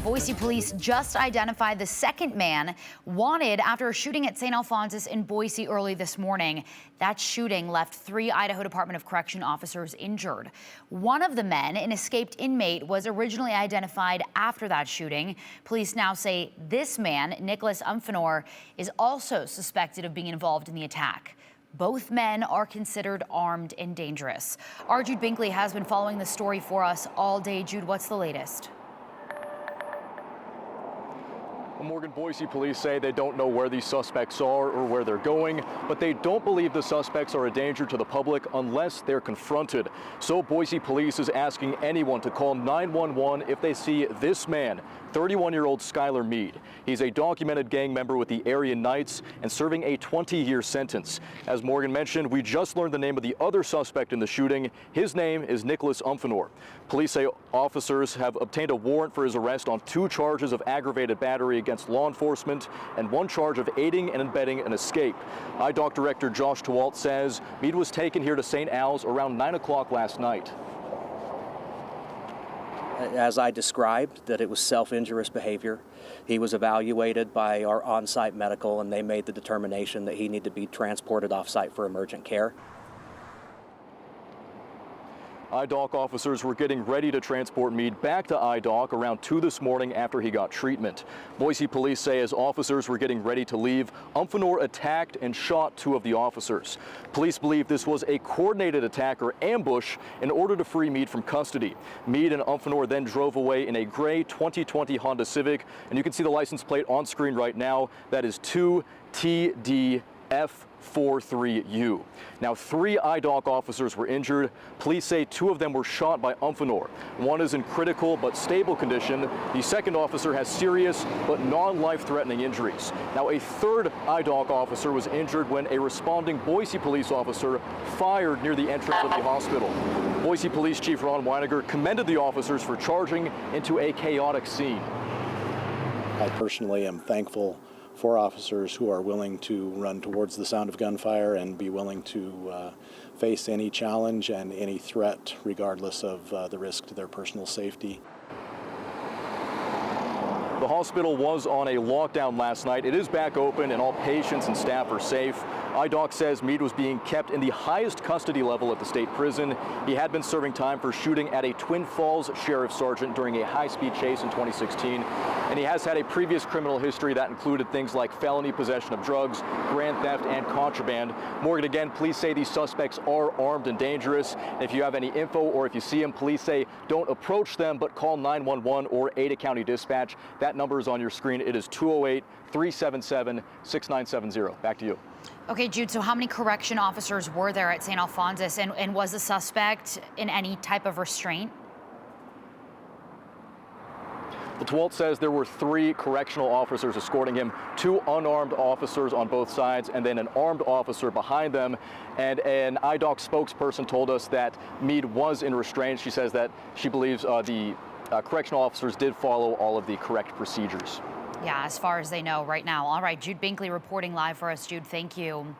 Boise police just identified the second man wanted after a shooting at St. Alphonsus in Boise early this morning. That shooting left 3 Idaho Department of Correction officers injured. One of the men, an escaped inmate, was originally identified after that shooting. Police now say this man, Nicholas Umphenour, is also suspected of being involved in the attack. Both men are considered armed and dangerous. Our Jude Binkley has been following the story for us all day. Jude, what's the latest? Morgan, Boise police say they don't know where these suspects are or where they're going, but they don't believe the suspects are a danger to the public unless they're confronted. So Boise police is asking anyone to call 911 if they see this man, 31-year-old Skylar Mead. He's a documented gang member with the Aryan Knights and serving a 20-year sentence. As Morgan mentioned, we just learned the name of the other suspect in the shooting. His name is Nicholas Umphenour. Police say officers have obtained a warrant for his arrest on 2 charges of aggravated battery against law enforcement and 1 charge of aiding and abetting an escape. IDOC Director Josh Tewalt says Mead was taken here to St. Al's around 9 o'clock last night. As I described, that it was self-injurious behavior. He was evaluated by our on-site medical, and they made the determination that he needed to be transported off-site for emergent care. IDOC officers were getting ready to transport Mead back to IDOC around 2 this morning after he got treatment. Boise police say as officers were getting ready to leave, Umphenour attacked and shot 2 of the officers. Police believe this was a coordinated attack or ambush in order to free Mead from custody. Mead and Umphenour then drove away in a gray 2020 Honda Civic, and you can see the license plate on screen right now. That is 2TDF43U. Now, 3 IDOC officers were injured. Police say 2 of them were shot by Umphenour. One is in critical but stable condition. The second officer has serious but non-life-threatening injuries. Now, a 3rd IDOC officer was injured when a responding Boise police officer fired near the entrance of the hospital. Boise Police Chief Ron Weiniger commended the officers for charging into a chaotic scene. I personally am thankful for officers who are willing to run towards the sound of gunfire and be willing to face any challenge and any threat, regardless of the risk to their personal safety. The hospital was on a lockdown last night. It is back open and all patients and staff are safe. IDOC says Mead was being kept in the highest custody level at the state prison. He had been serving time for shooting at a Twin Falls sheriff sergeant during a high-speed chase in 2016. And he has had a previous criminal history that included things like felony possession of drugs, grand theft, and contraband. Morgan, again, police say these suspects are armed and dangerous. And if you have any info or if you see them, police say don't approach them, but call 911 or Ada County Dispatch. That number is on your screen. It is 208-377-6970. Back to you. Okay, Jude, so how many correction officers were there at St. Alphonsus, and was the suspect in any type of restraint? The Tewalt says there were 3 correctional officers escorting him, 2 unarmed officers on both sides, and then an armed officer behind them. And an IDOC spokesperson told us that Mead was in restraint. She says that she believes the correctional officers did follow all of the correct procedures. Yeah, as far as they know right now. All right, Jude Binkley reporting live for us. Jude, thank you.